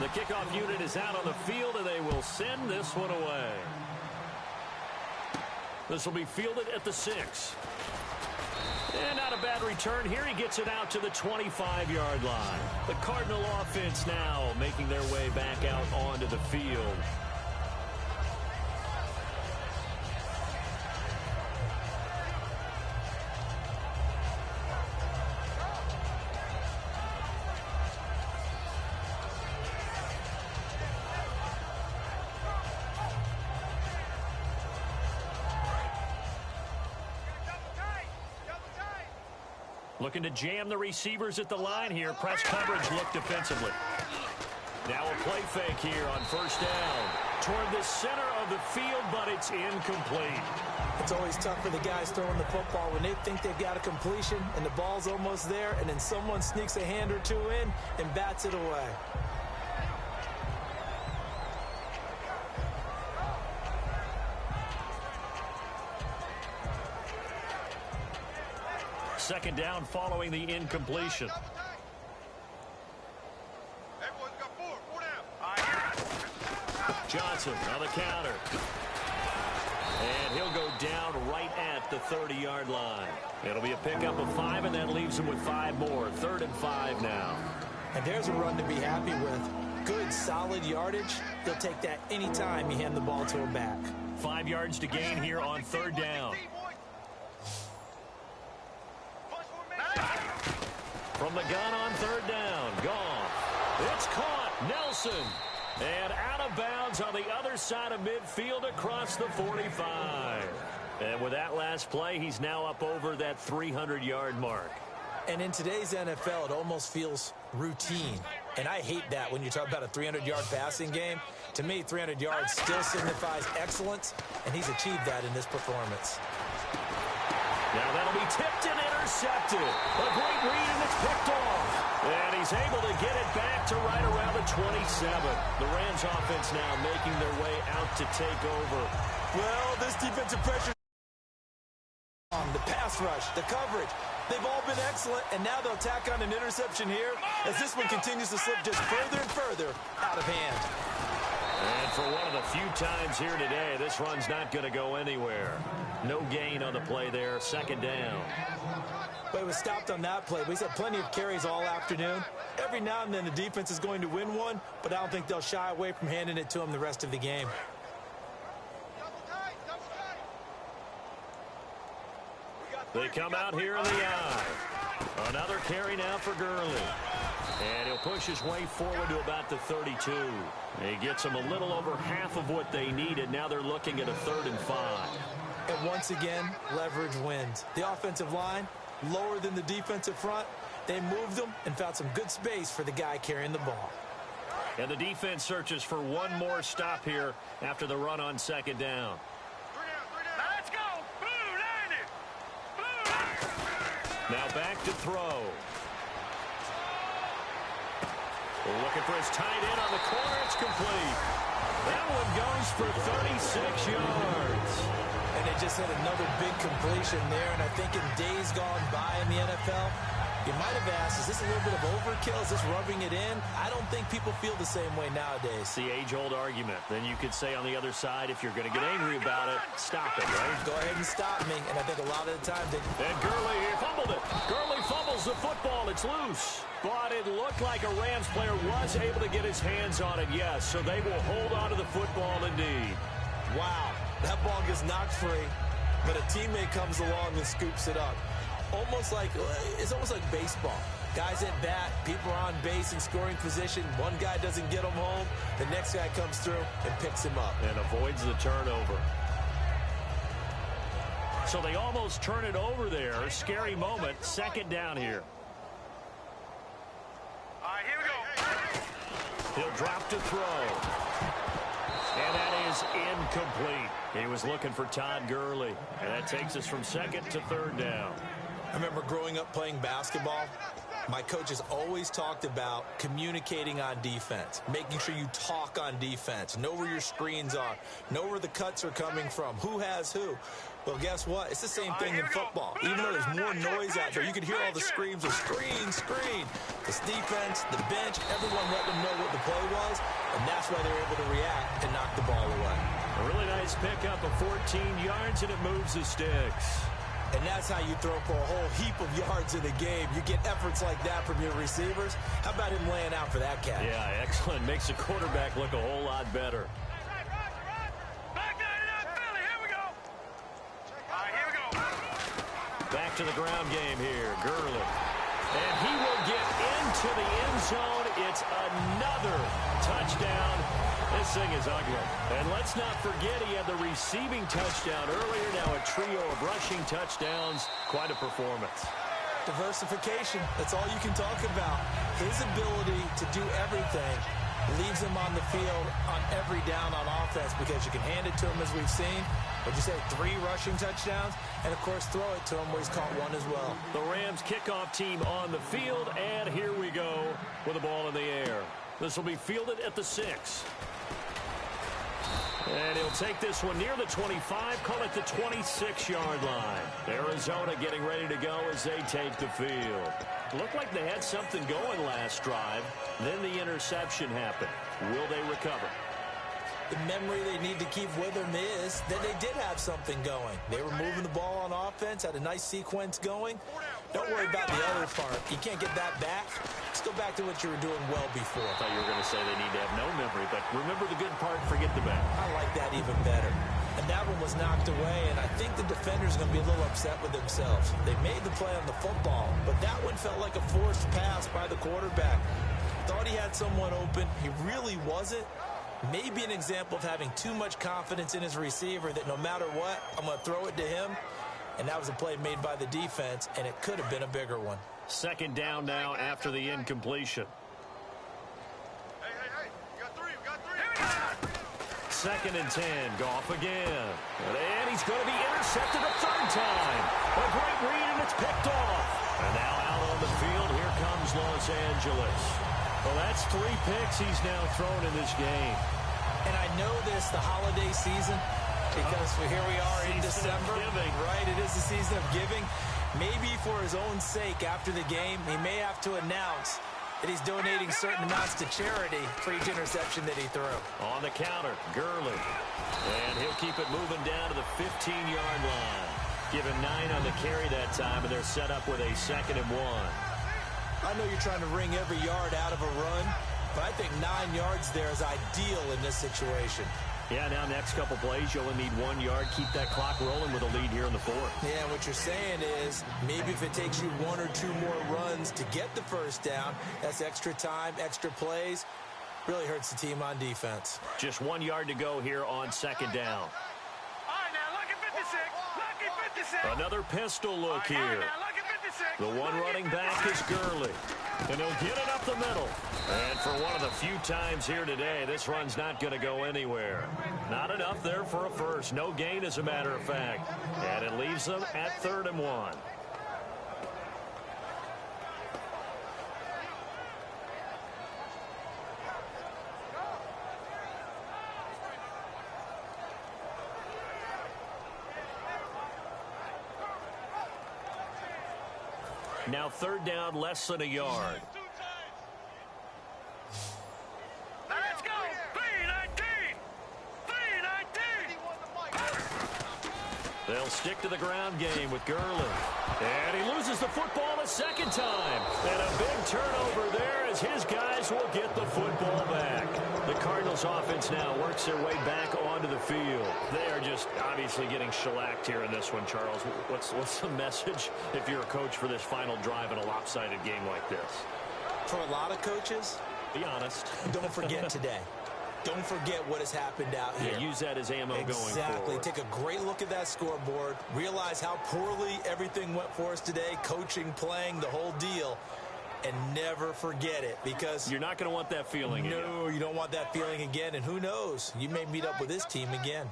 The kickoff unit is out on the field, and they will send this one away. This will be fielded at the 6. And not a bad return here. He gets it out to the 25-yard line. The Cardinal offense now making their way back out onto the field. Looking to jam the receivers at the line here. Press coverage look defensively. Now a play fake here on first down. Toward the center of the field, but it's incomplete. It's always tough for the guys throwing the football when they think they've got a completion and the ball's almost there, and then someone sneaks a hand or two in and bats it away. Second down following the incompletion. Everyone's got four down. Johnson on the counter. And he'll go down right at the 30-yard line. It'll be a pickup of 5, and that leaves him with 5 more. 3rd and 5 now. And there's a run to be happy with. Good, solid yardage. They'll take that any time you hand the ball to a back. 5 yards to gain here on 3rd down. From the gun on 3rd down. Gone. It's caught. Nelson. And out of bounds on the other side of midfield across the 45. And with that last play, he's now up over that 300-yard mark. And in today's NFL, it almost feels routine. And I hate that when you talk about a 300-yard passing game. To me, 300 yards still signifies excellence, and he's achieved that in this performance. Now that'll be tipped and intercepted. A great read, and it's picked off. And he's able to get it back to right around the 27. The Rams offense now making their way out to take over. Well, this defensive pressure, the pass rush, the coverage, they've all been excellent, and now they'll tack on an interception here as this one continues to slip just further and further out of hand. And for one of the few times here today, this run's not going to go anywhere. No gain on the play there. 2nd down. But it was stopped on that play. We've had plenty of carries all afternoon. Every now and then the defense is going to win one, but I don't think they'll shy away from handing it to them the rest of the game. They come out here in the eye. Another carry now for Gurley. And he'll push his way forward to about the 32. He gets them a little over half of what they needed. Now they're looking at a 3rd and 5. And once again, leverage wins. The offensive line, lower than the defensive front. They moved them and found some good space for the guy carrying the ball. And the defense searches for one more stop here after the run on 2nd down. Let's go. Blue line it. Now back to throw. Looking for his tight end on the corner. It's complete. That one goes for 36 yards. And they just hit another big completion there. And I think in days gone by in the NFL, you might have asked, is this a little bit of overkill? Is this rubbing it in? I don't think people feel the same way nowadays. It's the age-old argument. Then you could say on the other side, if you're going to get angry about it, stop it, right? Go ahead and stop me. And I think a lot of the time And Gurley fumbled it. Gurley fumbles the football. It's loose. But it looked like a Rams player was able to get his hands on it, yes. So they will hold on to the football indeed. Wow, that ball gets knocked free, but a teammate comes along and scoops it up. It's almost like baseball. Guys at bat, people are on base in scoring position. One guy doesn't get him home. The next guy comes through and picks him up. And avoids the turnover. So they almost turn it over there. Scary moment. Second down here. All right, here we go. He'll drop to throw. And that is incomplete. He was looking for Todd Gurley. And that takes us from second to third down. I remember growing up playing basketball. My coaches always talked about communicating on defense, making sure you talk on defense, know where your screens are, know where the cuts are coming from, who has who. Well, guess what? It's the same thing in football. Even though there's more noise out there, you can hear all the screams of screen, screen. This defense, the bench, everyone let them know what the play was, and that's why they're able to react and knock the ball away. A really nice pickup of 14 yards, and it moves the sticks. And that's how you throw for a whole heap of yards in a game. You get efforts like that from your receivers. How about him laying out for that catch? Yeah, excellent. Makes the quarterback look a whole lot better. Back 99 Philly, here we go. All right, here we go. Back to the ground game here. Gurley. And he will get into the end zone. It's another touchdown. This thing is ugly. And let's not forget he had the receiving touchdown earlier. Now a trio of rushing touchdowns. Quite a performance. Diversification. That's all you can talk about. His ability to do everything leaves him on the field on every down on offense because you can hand it to him as we've seen. What'd you say, 3 rushing touchdowns? And, of course, throw it to him where he's caught one as well. The Rams kickoff team on the field, and here we go with the ball in the air. This will be fielded at the 6. And he'll take this one near the 25, call it the 26-yard line. Arizona getting ready to go as they take the field. Looked like they had something going last drive. Then the interception happened. Will they recover? The memory they need to keep with them is that they did have something going. They were moving the ball on offense, had a nice sequence going. Don't worry about the other part. You can't get that back. Let's go back to what you were doing well before. I thought you were going to say they need to have no memory, but remember the good part, forget the bad. I like that even better. And that one was knocked away, and I think the defenders are going to be a little upset with themselves. They made the play on the football, but that one felt like a forced pass by the quarterback. Thought he had someone open. He really wasn't. Maybe an example of having too much confidence in his receiver that no matter what, I'm going to throw it to him. And that was a play made by the defense, and it could have been a bigger one. Second down now after the incompletion. Hey, we got 3, we got 3. Second and 10, Goff again. And he's going to be intercepted a third time. A great read, and it's picked off. And now out on the field, here comes Los Angeles. Well, that's 3 picks he's now thrown in this game. And I know this, the holiday season, because here we are in December. Right, it is the season of giving. Maybe for his own sake after the game, he may have to announce that he's donating certain amounts to charity for each interception that he threw. On the counter, Gurley. And he'll keep it moving down to the 15-yard line. Give him 9 on the carry that time, and they're set up with a 2nd and 1. I know you're trying to wring every yard out of a run, but I think 9 yards there is ideal in this situation. Yeah, now next couple plays, you only need 1 yard. Keep that clock rolling with a lead here in the 4th. Yeah, what you're saying is maybe if it takes you 1 or 2 more runs to get the first down, that's extra time, extra plays. Really hurts the team on defense. Just 1 yard to go here on 2nd down. All right, now, lucky 56. Lucky 56. Another pistol look All right, here. now, lucky 56. The one running back is Gurley. And he'll get it up the middle. And for one of the few times here today, this run's not going to go anywhere. Not enough there for a first. No gain, as a matter of fact. And it leaves them at 3rd and 1. Now third down, less than a yard. Now let's go. 3-19. 3-19. They'll stick to the ground game with Gurley. And he loses the football a second time. And a big turnover there as his guys will get the football back. The Cardinals offense now works their way back onto the field. They are just obviously getting shellacked here in this one, Charles. What's the message if you're a coach for this final drive in a lopsided game like this? For a lot of coaches, be honest. Don't forget today. Don't forget what has happened out here. Yeah, use that as ammo going forward. Exactly. Take a great look at that scoreboard. Realize how poorly everything went for us today. Coaching, playing, the whole deal. And never forget it, because you're not going to want that feeling again. No, you don't want that feeling again. And who knows? You may meet up with this team again.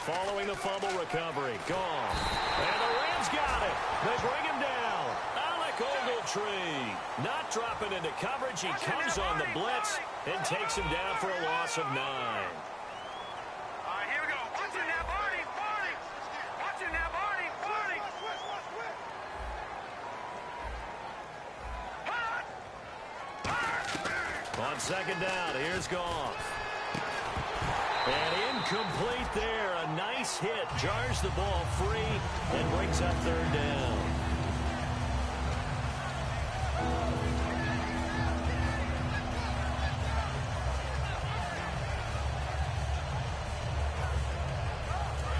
Following the fumble recovery. Gone. And the Rams got it. They bring him down. Alec Ogletree not dropping into coverage. He comes on the blitz and takes him down for a loss of 9. All right, here we go. Watching that, Barney. Watching that, Barney. On second down, here's Goff. And incomplete there. A nice hit. Jars the ball free and brings up third down.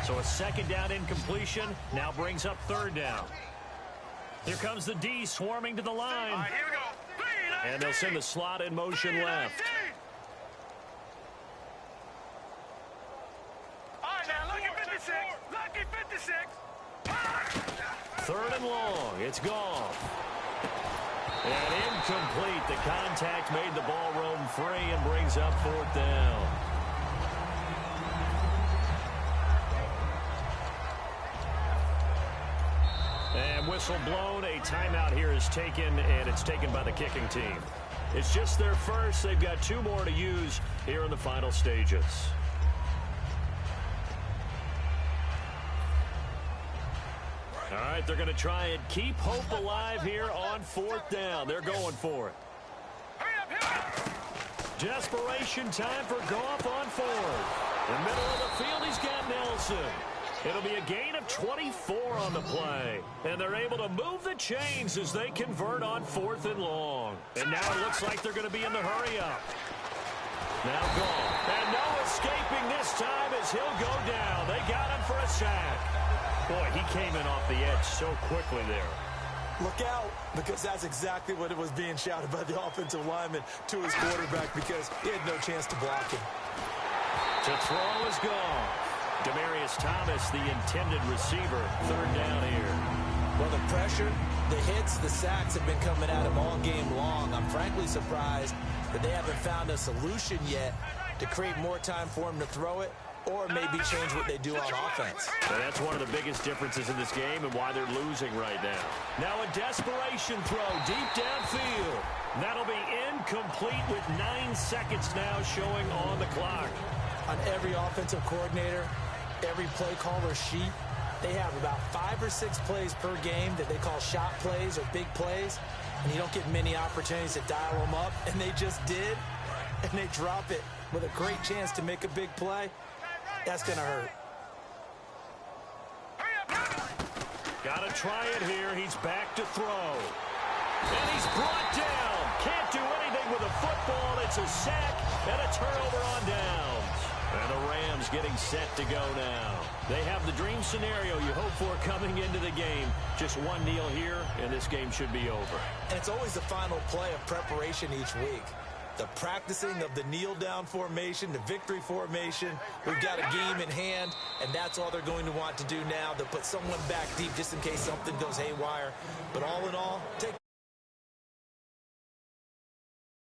So a second down incompletion now brings up third down. Here comes the D swarming to the line. All right, here we go. And they'll send the slot in motion left. All right, now, lucky 56. Lucky 56. Third and long. It's gone. And incomplete. The contact made the ball roam free and brings up fourth down. And whistle blown. A timeout here is taken, and it's taken by the kicking team. It's just their first. They've got 2 more to use here in the final stages. All right, they're going to try and keep hope alive here on fourth down. They're going for it. Desperation time for Goff on fourth. In the middle of the field, he's got Nelson. It'll be a gain of 24 on the play. And they're able to move the chains as they convert on fourth and long. And now it looks like they're going to be in the hurry-up. Now Goff. And no escaping this time as he'll go down. They got him for a sack. Boy, he came in off the edge so quickly there. Look out, because that's exactly what it was being shouted by the offensive lineman to his quarterback, because he had no chance to block him. To throw is gone. Demaryius Thomas, the intended receiver, third down here. Well, the pressure, the hits, the sacks have been coming at him all game long. I'm frankly surprised that they haven't found a solution yet to create more time for him to throw it, or maybe change what they do on offense. And that's one of the biggest differences in this game and why they're losing right now. Now a desperation throw deep downfield. That'll be incomplete with 9 seconds now showing on the clock. On every offensive coordinator, every play caller sheet, they have about 5 or 6 plays per game that they call shot plays or big plays, and you don't get many opportunities to dial them up, and they just did, and they drop it with a great chance to make a big play. That's going to hurt. Got to try it here. He's back to throw. And he's brought down. Can't do anything with a football. It's a sack and a turnover on downs. And the Rams getting set to go now. They have the dream scenario you hope for coming into the game. Just one kneel here, and this game should be over. And it's always the final play of preparation each week. The practicing of the kneel-down formation, the victory formation. We've got a game in hand, and that's all they're going to want to do now, to put someone back deep just in case something goes haywire. But all in all, take